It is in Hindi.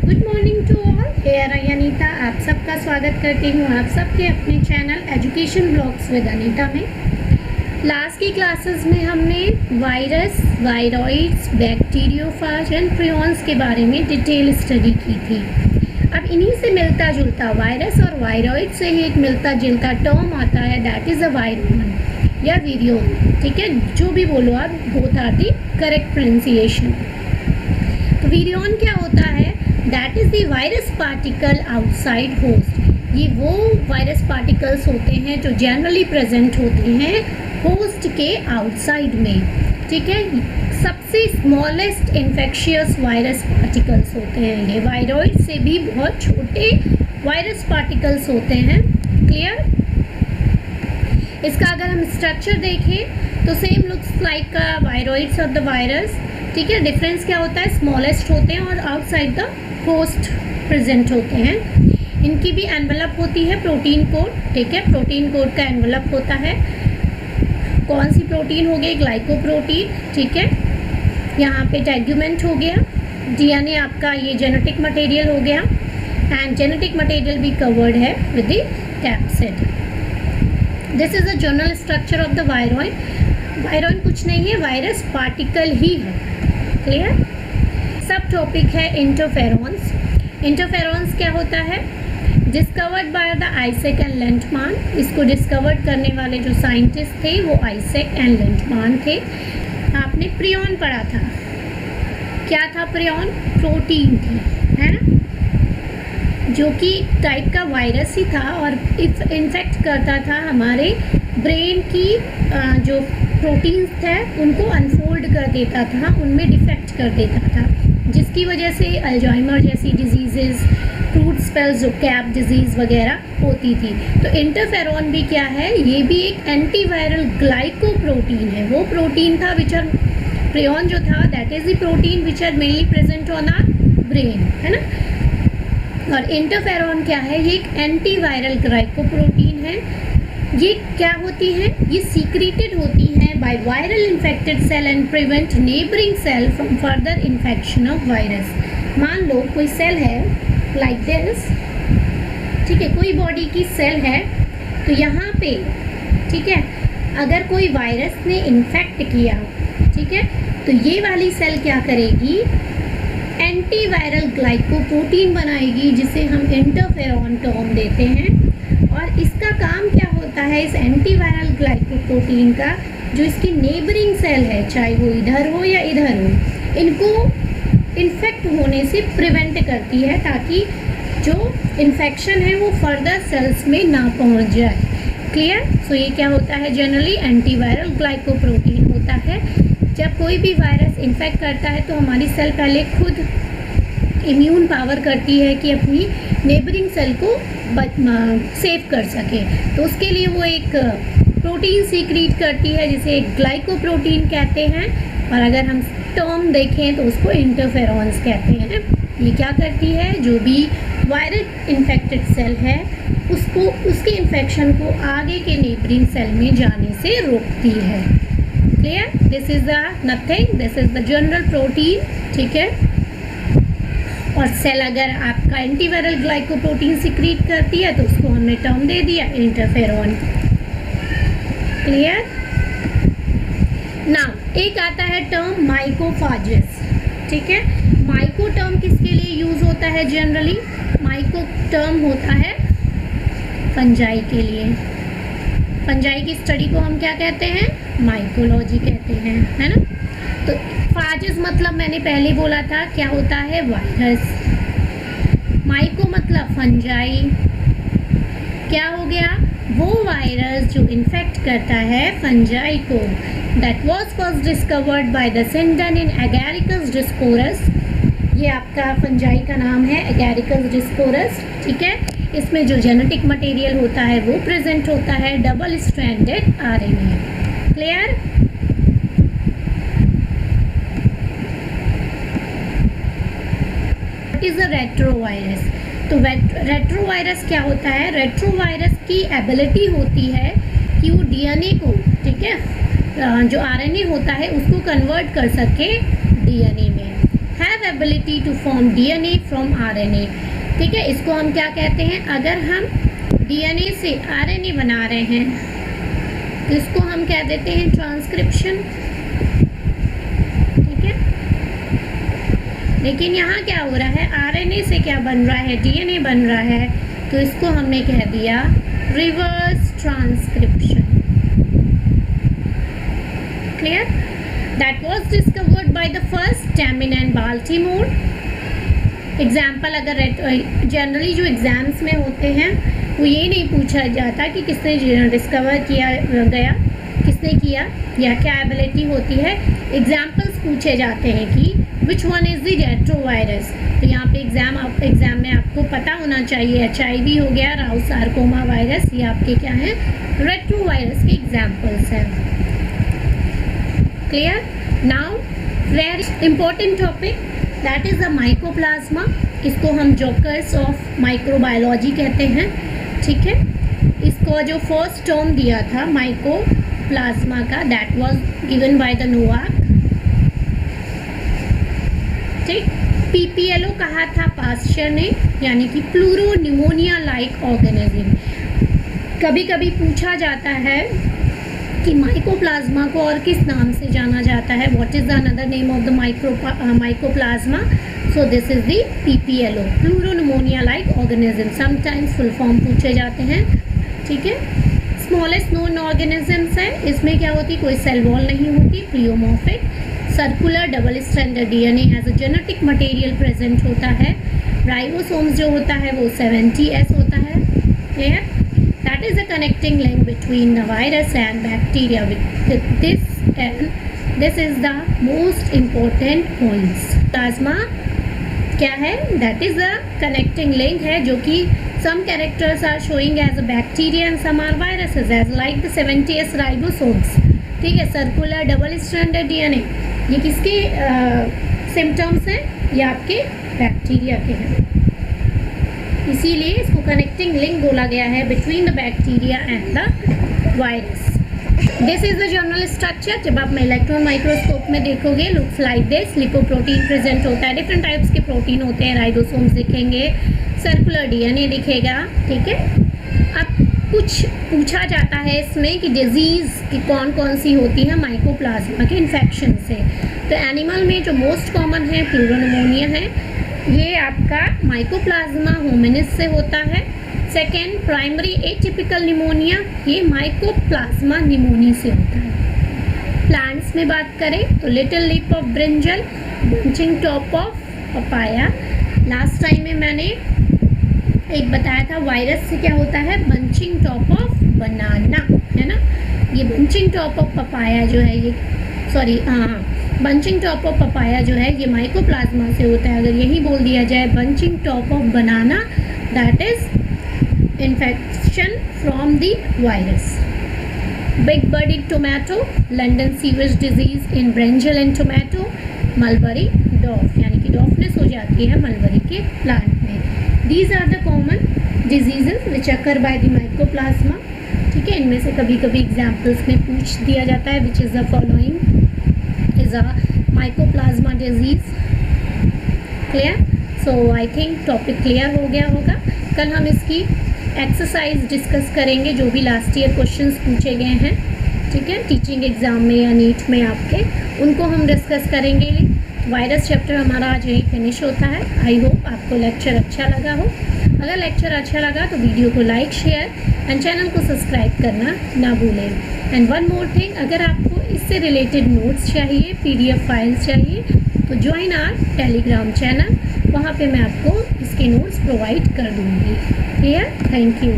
Good morning to all, here I Anita आप सबका स्वागत करती हूँ आप सबके अपने channel education blogs with Anita में। लास्ट की क्लासेस में हमने virus, viroids, bacteriophage and prions के बारे में डिटेल स्टडी की थी। अब इन्हीं से मिलता जुलता वायरस और वायरॉइड से ही एक मिलता जुलता टर्म आता है, दैट इज़ अ वायरोन या वीरियोन। ठीक है, जो भी बोलो आप, both are the correct pronunciation. तो वीरियोन क्या होता है? That is the virus particle outside host. ये वो वायरस पार्टिकल्स होते हैं जो जनरली प्रेजेंट होते हैं होस्ट के आउटसाइड में। ठीक है, सबसे स्मॉलेस्ट इन्फेक्शियस वायरस पार्टिकल्स होते हैं ये। वायरॉइड से भी बहुत छोटे वायरस पार्टिकल्स होते हैं। क्लियर? इसका अगर हम स्ट्रक्चर देखें तो same looks like viroids of the virus. ठीक है, डिफरेंस क्या होता है? स्मॉलेस्ट होते हैं और आउटसाइड द होस्ट प्रेजेंट होते हैं। इनकी भी एनवेलप होती है प्रोटीन कोड। ठीक है, प्रोटीन कोड का एनवेलप होता है। कौन सी प्रोटीन हो गई? ग्लाइकोप्रोटीन। ठीक है, यहाँ पे टेग्यूमेंट हो गया, डीएनए आपका ये जेनेटिक मटेरियल हो गया, एंड जेनेटिक मटेरियल भी कवर्ड है with the capsid. This is the general structure of the viroid. Viroid कुछ नहीं है, वायरस पार्टिकल ही है। क्लियर? सब टॉपिक है इंटरफेरॉन्स। इंटरफेरॉन्स क्या होता है? Discovered by the Isaac and Lindenmann. इसको डिस्कवर्ड करने वाले जो साइंटिस्ट थे वो आइजैक एंड लेंटमान थे। आपने प्रियॉन पढ़ा था। क्या था प्रियॉन? प्रोटीन थी, है ना, जो कि टाइप का वायरस ही था और इन्फेक्ट करता था हमारे ब्रेन की जो प्रोटीन्स थे उनको अनफोल्ड कर देता था, उनमें डिफेक्ट कर देता था, जिसकी वजह से अल्जाइमर जैसी डिजीज़ेस, फ्रूट स्पेल्स, जो कैप डिजीज़ वगैरह होती थी। तो इंटरफेरॉन भी क्या है? ये भी एक एंटीवायरल ग्लाइकोप्रोटीन है। वो प्रोटीन था विच आर प्रियॉन जो था, that is the protein which are mainly present on our brain, है ना। और इंटरफेरॉन क्या है? ये एक एंटीवायरल ग्लाइकोप्रोटीन है। ये क्या होती है? ये सीक्रेटेड होती हैं by viral infected cell and prevent neighbouring cell from further infection of virus. मान लो कोई सेल है लाइक दिस, ठीक है, कोई बॉडी की सेल है, तो यहाँ पे, ठीक है, अगर कोई वायरस ने इन्फेक्ट किया, ठीक है, तो ये वाली सेल क्या करेगी? एंटीवायरल ग्लाइकोप्रोटीन बनाएगी, जिसे हम इंटरफेरॉन टर्म देते हैं। और इसका काम क्या होता है? इस एंटीवायरल ग्लाइकोप्रोटीन का जो इसकी नेबरिंग सेल है, चाहे वो इधर हो या इधर हो, इनको इन्फेक्ट होने से प्रिवेंट करती है, ताकि जो इन्फेक्शन है वो फर्दर सेल्स में ना पहुंच जाए। क्लियर? सो ये क्या होता है? जनरली एंटीवायरल ग्लाइकोप्रोटीन होता है। जब कोई भी वायरस इन्फेक्ट करता है तो हमारी सेल पहले खुद इम्यून पावर करती है कि अपनी नेबरिंग सेल को सेव कर सके, तो उसके लिए वो एक प्रोटीन सीक्रेट करती है जिसे ग्लाइकोप्रोटीन कहते हैं। और अगर हम टर्म देखें तो उसको इंटरफेरॉन्स कहते हैं। ये क्या करती है? जो भी वायरल इन्फेक्टेड सेल है उसको, उसके इन्फेक्शन को आगे के नेबरिंग सेल में जाने से रोकती है। Clear? This is the nothing, this is the general protein. ठीक है, और सेल अगर आपका एंटीवायरल ग्लाइकोप्रोटीन सीक्रेट करती है तो उसको हमने टर्म दे दिया इंटरफेरॉन। क्लियर? नाउ एक आता है टर्म माइकोफाजेस। ठीक है, माइको टर्म किसके लिए यूज होता है? जनरली माइको टर्म होता है फंजाई के लिए। फंजाई की स्टडी को हम क्या कहते हैं? माइकोलॉजी कहते हैं, है ना। तो फाजेस मतलब मैंने पहले बोला था क्या होता है? वायरस। माइको मतलब फंजाई। क्या हो गया? वो वायरस जो इन्फेक्ट करता है फंजाई को। That was first discovered by the Sinden in Agaricus discorus. ये आपका फंजाई का नाम है, एगैरिकस डिस्कोरस। ठीक है, इसमें जो जेनेटिक मटेरियल होता है वो प्रेजेंट होता है double stranded RNA. Clear? Is a retrovirus. तो रेट्रोवायरस क्या होता है? रेट्रोवायरस की एबिलिटी होती है कि वो डीएनए को, ठीक है, जो आरएनए होता है उसको कन्वर्ट कर सके डीएनए में। Have ability to form DNA from RNA. ठीक है, इसको हम क्या कहते हैं, अगर हम डीएनए से आरएनए बना रहे हैं तो इसको हम कह देते हैं ट्रांसक्रिप्शन। ठीक है, लेकिन यहाँ क्या हो रहा है, आरएनए से क्या बन रहा है, डीएनए बन रहा है, तो इसको हमने कह दिया reverse transcription. Clear? That was discovered by the first Temin and Baltimore. Example अगर जनरली जो एग्जाम्स में होते हैं वो ये नहीं पूछा जाता कि किसने डिस्कवर किया गया, किसने किया या क्या एबिलिटी होती है। एग्जाम्पल्स पूछे जाते हैं कि which one is the retrovirus. तो यहाँ पे एग्जाम में आपको पता होना चाहिए HIV हो गया, राउ सार्कोमा वायरस, ये आपके क्या हैं, रेट्रोवायरस के एग्जाम्पल्स हैं। Clear? Now very important topic that is the mycoplasma. इसको हम जोकर्स ऑफ माइक्रोबायोलॉजी कहते हैं। ठीक है, इसको जो फर्स्ट टर्म दिया था माइकोप्लाज्मा का, that was given by the Novak. ठीक, PPLO कहा था पास्चर ने, यानी कि प्लूरोनिमोनिया लाइक ऑर्गेनिज्म। कभी कभी पूछा जाता है कि माइकोप्लाज्मा को और किस नाम से जाना जाता है, what is the another name of the mycoplasma. So this is the PPLO, pleuropneumonia like organism. Sometimes full form पूछे जाते हैं। ठीक है, स्मॉलेस्ट नोन ऑर्गेनिजम्स है, इसमें क्या होती, कोई सेल वॉल नहीं होती, pleomorphic, circular double stranded DNA has a genetic material present होता है। राइबोसोम्स जो होता है वो 70S होता है। Clear? That is the connecting link between the virus and bacteria. This is the most important points. Plasma क्या है, that is the connecting link है, जो कि some characters are showing as a bacteria and some are viruses, as like the 70S ribosomes. ठीक है, सर्कुलर डबल स्ट्रैंडेड डीएनए, ये किसके सिम्टम्स हैं, ये आपके बैक्टीरिया के हैं। इसीलिए इसको कनेक्टिंग लिंक बोला गया है between the bacteria and the virus. This is the general structure. जब आप इलेक्ट्रॉन माइक्रोस्कोप में देखोगे, looks like this. Lipoprotein present होता है, डिफरेंट टाइप्स के प्रोटीन होते हैं, राइबोसोम्स दिखेंगे, सर्कुलर डीएनए दिखेगा। ठीक है, अब कुछ पूछा जाता है इसमें कि डिजीज़ की कौन कौन सी होती है माइकोप्लाज्मा के इन्फेक्शन से। तो एनिमल में जो मोस्ट कॉमन है प्लूरोनिमोनिया है, ये आपका माइकोप्लाज्मा होमिनिस से होता है। सेकेंड, प्राइमरी एटिपिकल निमोनिया, ये माइकोप्लाज्मा निमोनी से होता है। प्लांट्स में बात करें तो little leaf of brinjal, bunching top of papaya. Last time में मैंने एक बताया था वायरस से क्या होता है, बंचिंग टॉप ऑफ बनाना, है ना। ये बंचिंग टॉप ऑफ पपाया जो है, ये sorry bunching top of papaya जो है ये माइकोप्लाज्मा से होता है। अगर यही बोल दिया जाए bunching top of banana, that is infection from the virus. Big budded tomato, London sewage disease in brinjal and tomato, mulberry dwarf, यानी कि डॉफनेस हो जाती है मलबरी के प्लांट में। These are the common diseases which occur by the mycoplasma. ठीक है, इनमें से कभी कभी एग्जाम्पल्स में पूछ दिया जाता है which is the following is a mycoplasma disease. Clear? So I think topic clear हो गया होगा। कल हम इसकी एक्सरसाइज डिस्कस करेंगे, जो भी लास्ट ईयर क्वेश्चंस पूछे गए हैं। ठीक है, टीचिंग एग्जाम में या नीट में आपके, उनको हम डिस्कस करेंगे। वायरस चैप्टर हमारा आज यही फिनिश होता है। आई होप आपको लेक्चर अच्छा लगा हो। अगर लेक्चर अच्छा लगा तो वीडियो को लाइक, शेयर एंड चैनल को सब्सक्राइब करना ना भूलें। एंड वन मोर थिंग, अगर आपको इससे रिलेटेड नोट्स चाहिए, PDF फाइल्स चाहिए, तो ज्वाइन आवर टेलीग्राम चैनल, वहाँ पे मैं आपको इसके नोट्स प्रोवाइड कर दूँगी। क्लियर? Thank you.